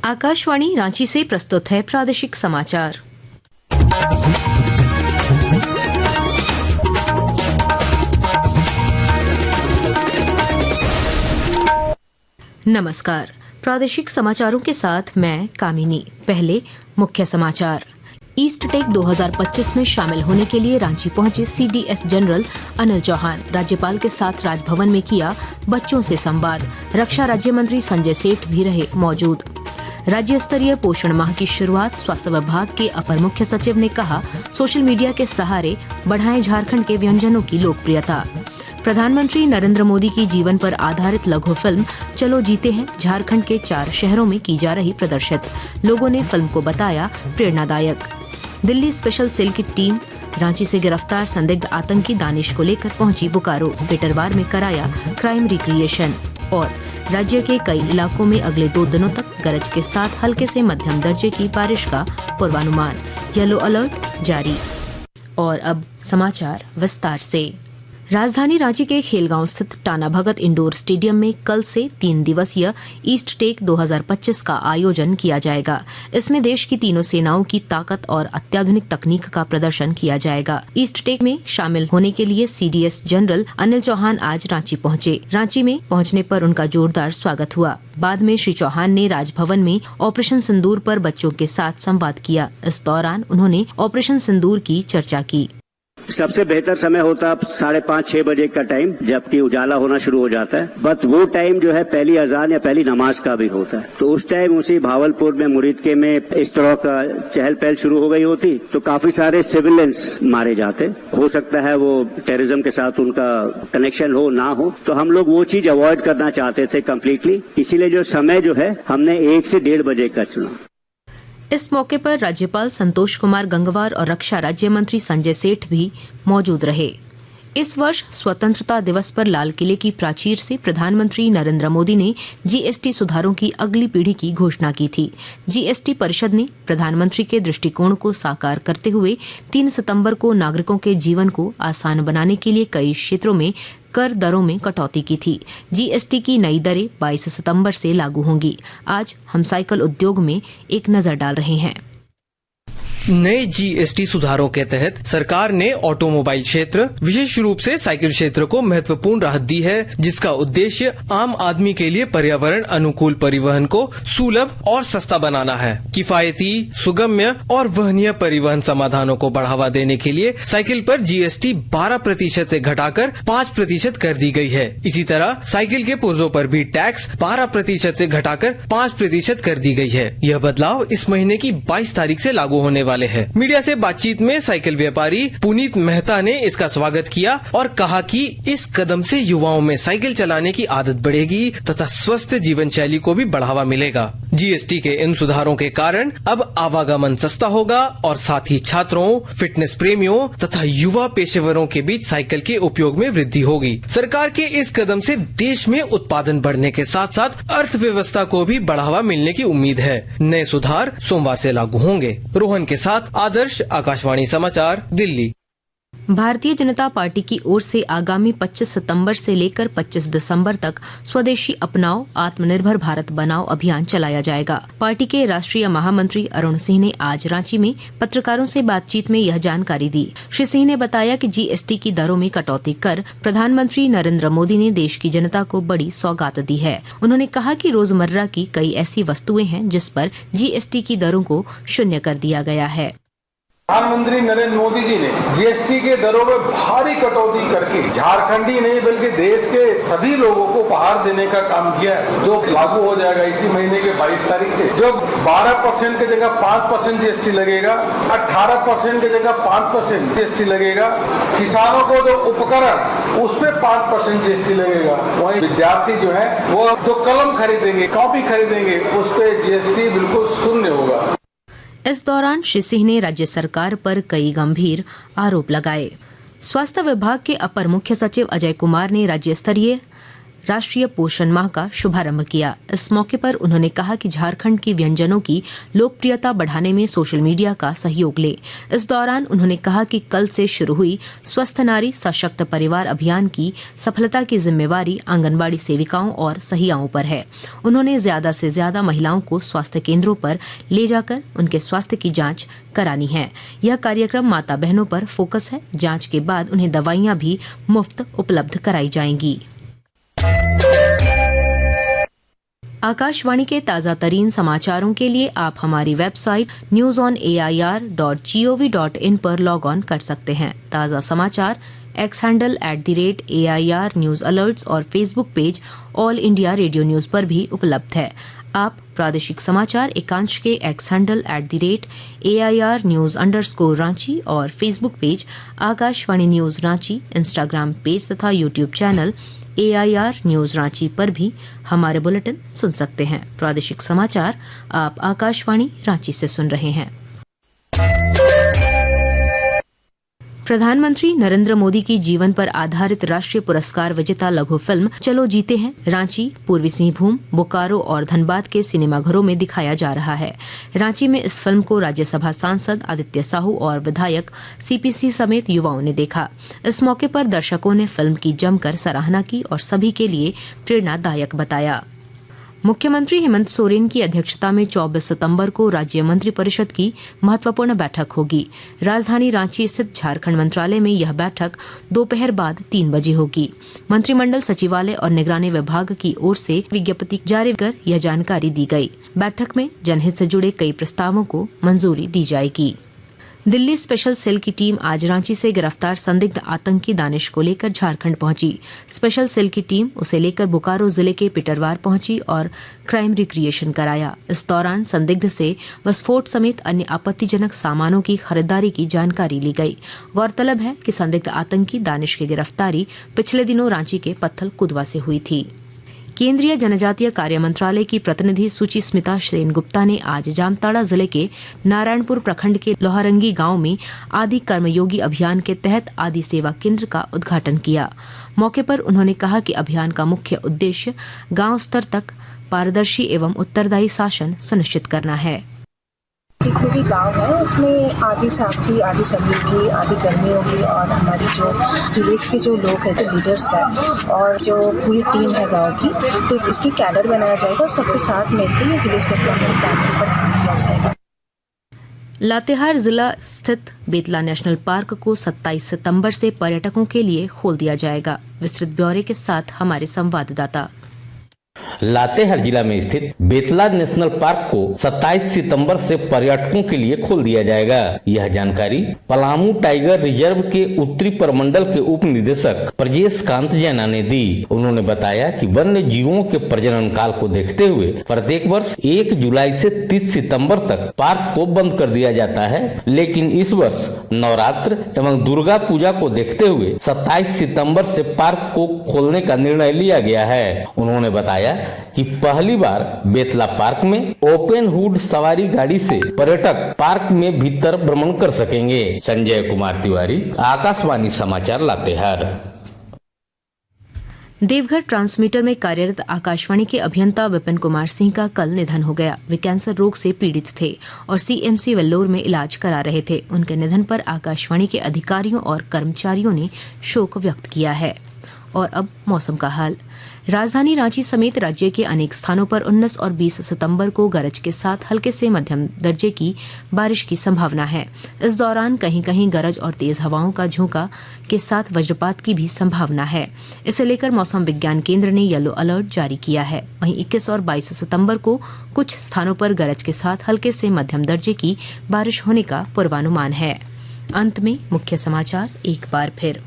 आकाशवाणी रांची से प्रस्तुत है प्रादेशिक समाचार। नमस्कार, प्रादेशिक समाचारों के साथ मैं कामिनी। पहले मुख्य समाचार। ईस्ट टेक 2025 में शामिल होने के लिए रांची पहुंचे सीडीएस जनरल अनिल चौहान। राज्यपाल के साथ राजभवन में किया बच्चों से संवाद। रक्षा राज्य मंत्री संजय सेठ भी रहे मौजूद। राज्य स्तरीय पोषण माह की शुरुआत। स्वास्थ्य विभाग के अपर मुख्य सचिव ने कहा, सोशल मीडिया के सहारे बढ़ाएं झारखंड के व्यंजनों की लोकप्रियता। प्रधानमंत्री नरेंद्र मोदी की जीवन पर आधारित लघु फिल्म चलो जीते हैं झारखंड के 4 शहरों में की जा रही प्रदर्शित। लोगों ने फिल्म को बताया प्रेरणादायक। दिल्ली स्पेशल सेल की टीम रांची से गिरफ्तार संदिग्ध आतंकी दानिश को लेकर पहुंची बोकारो। पेटरवार में कराया क्राइम रिक्रिएशन। और राज्य के कई इलाकों में अगले 2 दिनों तक गरज के साथ हल्के से मध्यम दर्जे की बारिश का पूर्वानुमान। येलो अलर्ट जारी। और अब समाचार विस्तार से। राजधानी रांची के खेलगांव स्थित टाना भगत इंडोर स्टेडियम में कल से 3 दिवसीय ईस्ट टेक 2025 का आयोजन किया जाएगा। इसमें देश की तीनों सेनाओं की ताकत और अत्याधुनिक तकनीक का प्रदर्शन किया जाएगा। ईस्ट टेक में शामिल होने के लिए सीडीएस जनरल अनिल चौहान आज रांची पहुंचे। रांची में पहुंचने पर उनका जोरदार स्वागत हुआ। बाद में श्री चौहान ने राजभवन में ऑपरेशन सिंदूर पर बच्चों के साथ संवाद किया। इस दौरान उन्होंने ऑपरेशन सिंदूर की चर्चा की। सबसे बेहतर समय होता है 5:30-6 बजे का टाइम, जबकि उजाला होना शुरू हो जाता है। बट वो टाइम जो है पहली अजान या पहली नमाज का भी होता है। तो उस टाइम उसी भावलपुर में मुरीदके में इस तरह का चहल पहल शुरू हो गई होती, तो काफी सारे सिविलियंस मारे जाते। हो सकता है वो टेररिज्म के साथ उनका कनेक्शन हो ना हो, तो हम लोग वो चीज अवॉइड करना चाहते थे कम्प्लीटली। इसीलिए जो समय जो है हमने 1 से 1:30 बजे का चुना। इस मौके पर राज्यपाल संतोष कुमार गंगवार और रक्षा राज्य मंत्री संजय सेठ भी मौजूद रहे। इस वर्ष स्वतंत्रता दिवस पर लाल किले की प्राचीर से प्रधानमंत्री नरेंद्र मोदी ने जीएसटी सुधारों की अगली पीढ़ी की घोषणा की थी। जीएसटी परिषद ने प्रधानमंत्री के दृष्टिकोण को साकार करते हुए 3 सितंबर को नागरिकों के जीवन को आसान बनाने के लिए कई क्षेत्रों में कर दरों में कटौती की थी। जीएसटी की नई दरें 22 सितंबर से लागू होंगी। आज हम साइकिल उद्योग में एक नजर डाल रहे हैं। नए जीएसटी सुधारों के तहत सरकार ने ऑटोमोबाइल क्षेत्र, विशेष रूप से साइकिल क्षेत्र को महत्वपूर्ण राहत दी है, जिसका उद्देश्य आम आदमी के लिए पर्यावरण अनुकूल परिवहन को सुलभ और सस्ता बनाना है। किफायती, सुगम्य और वहनीय परिवहन समाधानों को बढ़ावा देने के लिए साइकिल पर जीएसटी 12% से घटाकर 5% कर दी गई है। इसी तरह साइकिल के पुर्जों पर भी टैक्स 12% से घटाकर 5% कर दी गई है। यह बदलाव इस महीने की 22 तारीख से लागू होने वाले हैं। मीडिया से बातचीत में साइकिल व्यापारी पुनीत मेहता ने इसका स्वागत किया और कहा कि इस कदम से युवाओं में साइकिल चलाने की आदत बढ़ेगी तथा स्वस्थ जीवन शैली को भी बढ़ावा मिलेगा। जीएसटी के इन सुधारों के कारण अब आवागमन सस्ता होगा और साथ ही छात्रों, फिटनेस प्रेमियों तथा युवा पेशेवरों के बीच साइकिल के उपयोग में वृद्धि होगी। सरकार के इस कदम से देश में उत्पादन बढ़ने के साथ साथ अर्थव्यवस्था को भी बढ़ावा मिलने की उम्मीद है। नए सुधार सोमवार से लागू होंगे। रोहन के साथ आदर्श, आकाशवाणी समाचार, दिल्ली। भारतीय जनता पार्टी की ओर से आगामी 25 सितंबर से लेकर 25 दिसंबर तक स्वदेशी अपनाओ, आत्मनिर्भर भारत बनाओ अभियान चलाया जाएगा। पार्टी के राष्ट्रीय महामंत्री अरुण सिंह ने आज रांची में पत्रकारों से बातचीत में यह जानकारी दी। श्री सिंह ने बताया कि जीएसटी की दरों में कटौती कर प्रधानमंत्री नरेंद्र मोदी ने देश की जनता को बड़ी सौगात दी है। उन्होंने कहा कि रोजमर्रा की कई ऐसी वस्तुएं हैं जिस पर जीएसटी की दरों को शून्य कर दिया गया है। प्रधानमंत्री नरेंद्र मोदी जी ने जीएसटी के दरों में भारी कटौती करके झारखंड ही नहीं बल्कि देश के सभी लोगों को उपहार देने का काम किया है, जो लागू हो जाएगा इसी महीने के 22 तारीख से। जो 12% की जगह 5% जीएसटी लगेगा, 18% की जगह 5% जीएसटी लगेगा। किसानों को जो उपकरण उस पे 5% जीएसटी लगेगा। वहीं विद्यार्थी जो है वो जो कलम खरीदेंगे, कॉपी खरीदेंगे, उस पे जीएसटी बिल्कुल शून्य होगा। इस दौरान श्री सिंह ने राज्य सरकार पर कई गंभीर आरोप लगाए। स्वास्थ्य विभाग के अपर मुख्य सचिव अजय कुमार ने राज्य स्तरीय राष्ट्रीय पोषण माह का शुभारंभ किया। इस मौके पर उन्होंने कहा कि झारखंड की व्यंजनों की लोकप्रियता बढ़ाने में सोशल मीडिया का सहयोग ले। इस दौरान उन्होंने कहा कि कल से शुरू हुई स्वस्थ नारी सशक्त परिवार अभियान की सफलता की जिम्मेवारी आंगनबाड़ी सेविकाओं और सहियाओं पर है। उन्होंने ज्यादा से ज्यादा महिलाओं को स्वास्थ्य केंद्रों पर ले जाकर उनके स्वास्थ्य की जांच करानी है। यह कार्यक्रम माता बहनों पर फोकस है। जांच के बाद उन्हें दवाइयां भी मुफ्त उपलब्ध कराई जाएंगी। आकाशवाणी के ताजा तरीन समाचारों के लिए आप हमारी वेबसाइट newsonair.gov.in पर लॉग ऑन कर सकते हैं। ताजा समाचार X handle @AIR news alerts और Facebook page All India radio news पर भी उपलब्ध है। आप प्रादेशिक समाचार एकांश के X handle @AIR news _Ranchi और Facebook page Akashvani news Ranchi, Instagram page तथा YouTube channel AIR news Ranchi पर भी हमारे बुलेटिन सुन सकते हैं। प्रादेशिक समाचार आप आकाशवाणी रांची से सुन रहे हैं। प्रधानमंत्री नरेंद्र मोदी की जीवन पर आधारित राष्ट्रीय पुरस्कार विजेता लघु फिल्म चलो जीते हैं रांची, पूर्वी सिंहभूम, बोकारो और धनबाद के सिनेमाघरों में दिखाया जा रहा है। रांची में इस फिल्म को राज्यसभा सांसद आदित्य साहू और विधायक CPC समेत युवाओं ने देखा। इस मौके पर दर्शकों ने फिल्म की जमकर सराहना की और सभी के लिए प्रेरणादायक बताया। मुख्यमंत्री हेमंत सोरेन की अध्यक्षता में 24 सितंबर को राज्य मंत्रिपरिषद की महत्वपूर्ण बैठक होगी। राजधानी रांची स्थित झारखंड मंत्रालय में यह बैठक दोपहर बाद 3 बजे होगी। मंत्रिमंडल सचिवालय और निगरानी विभाग की ओर से विज्ञप्ति जारी कर यह जानकारी दी गई। बैठक में जनहित से जुड़े कई प्रस्तावों को मंजूरी दी जाएगी। दिल्ली स्पेशल सेल की टीम आज रांची से गिरफ्तार संदिग्ध आतंकी दानिश को लेकर झारखंड पहुंची। स्पेशल सेल की टीम उसे लेकर बोकारो जिले के पिटरवार पहुंची और क्राइम रिक्रिएशन कराया। इस दौरान संदिग्ध से विस्फोट समेत अन्य आपत्तिजनक सामानों की खरीदारी की जानकारी ली गई। गौरतलब है कि संदिग्ध आतंकी दानिश की गिरफ्तारी पिछले दिनों रांची के पत्थल कुदवा से हुई थी। केंद्रीय जनजातीय कार्य मंत्रालय की प्रतिनिधि सुचि स्मिता सेन गुप्ता ने आज जामताड़ा जिले के नारायणपुर प्रखंड के लोहारंगी गांव में आदि कर्मयोगी अभियान के तहत आदि सेवा केंद्र का उद्घाटन किया। मौके पर उन्होंने कहा कि अभियान का मुख्य उद्देश्य गांव स्तर तक पारदर्शी एवं उत्तरदायी शासन सुनिश्चित करना है। जितने भी गांव है उसमें आदि साथी, आदि सहयोगी, आदि कर्मयोगी और हमारी जो विलेज के जो लोग हैं, जो लीडर्स हैं और जो पूरी टीम है गांव की, तो इसकी कैडर बनाया जाएगा और सबके साथ मिलकर ये विलेज डेवलपमेंट प्लान के ऊपर काम किया जाएगा। लातेहार जिला स्थित बेतला नेशनल पार्क को 27 सितंबर से पर्यटकों के लिए खोल दिया जाएगा। विस्तृत ब्यौरे के साथ हमारे संवाददाता। लातेहार जिला में स्थित बेतला नेशनल पार्क को 27 सितंबर से पर्यटकों के लिए खोल दिया जाएगा। यह जानकारी पलामू टाइगर रिजर्व के उत्तरी प्रमंडल के उप निदेशक प्रजेश कांत जैना ने दी। उन्होंने बताया कि वन्य जीवों के प्रजनन काल को देखते हुए प्रत्येक वर्ष 1 जुलाई से 30 सितंबर तक पार्क को बंद कर दिया जाता है, लेकिन इस वर्ष नवरात्र एवं दुर्गा पूजा को देखते हुए 27 सितंबर से पार्क को खोलने का निर्णय लिया गया है। उन्होंने बताया कि पहली बार बेतला पार्क में ओपन हुड सवारी गाड़ी से पर्यटक पार्क में भीतर भ्रमण कर सकेंगे। संजय कुमार तिवारी, आकाशवाणी समाचार, लातेहार। देवघर ट्रांसमीटर में कार्यरत आकाशवाणी के अभियंता विपिन कुमार सिंह का कल निधन हो गया। वे कैंसर रोग से पीड़ित थे और CMC वेल्लोर में इलाज करा रहे थे। उनके निधन पर आकाशवाणी के अधिकारियों और कर्मचारियों ने शोक व्यक्त किया है। और अब मौसम का हाल। राजधानी रांची समेत राज्य के अनेक स्थानों पर 19 और 20 सितंबर को गरज के साथ हल्के से मध्यम दर्जे की बारिश की संभावना है। इस दौरान कहीं कहीं गरज और तेज हवाओं का झोंका के साथ वज्रपात की भी संभावना है। इसे लेकर मौसम विज्ञान केंद्र ने येलो अलर्ट जारी किया है। वहीं 21 और 22 सितंबर को कुछ स्थानों पर गरज के साथ हल्के से मध्यम दर्जे की बारिश होने का पूर्वानुमान है। अंत में मुख्य समाचार एक बार फिर।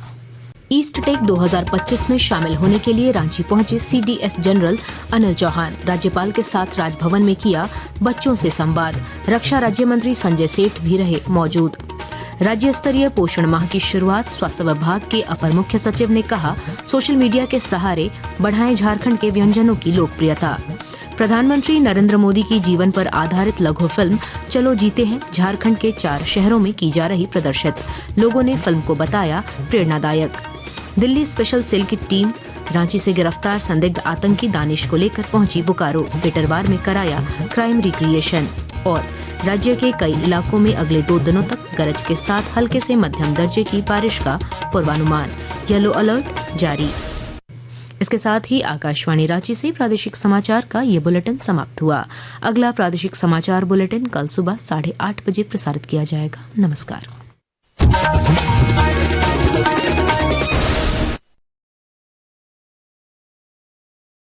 ईस्ट टेक 2025 में शामिल होने के लिए रांची पहुंचे CDS जनरल अनिल चौहान। राज्यपाल के साथ राजभवन में किया बच्चों से संवाद। रक्षा राज्य मंत्री संजय सेठ भी रहे मौजूद। राज्य स्तरीय पोषण माह की शुरुआत। स्वास्थ्य विभाग के अपर मुख्य सचिव ने कहा, सोशल मीडिया के सहारे बढ़ाएं झारखंड के व्यंजनों की लोकप्रियता। प्रधानमंत्री नरेंद्र मोदी की जीवन पर आधारित लघु फिल्म चलो जीते हैं झारखंड के 4 शहरों में की जा रही प्रदर्शित। लोगों ने फिल्म को बताया प्रेरणादायक। दिल्ली स्पेशल सेल की टीम रांची से गिरफ्तार संदिग्ध आतंकी दानिश को लेकर पहुंची बोकारो, पेटरवार में कराया क्राइम रिक्रिएशन। और राज्य के कई इलाकों में अगले 2 दिनों तक गरज के साथ हल्के से मध्यम दर्जे की बारिश का पूर्वानुमान, येलो अलर्ट जारी। इसके साथ ही आकाशवाणी रांची से प्रादेशिक समाचार का ये बुलेटिन समाप्त हुआ। अगला प्रादेशिक समाचार बुलेटिन कल सुबह 8:30 बजे प्रसारित किया जाएगा। नमस्कार।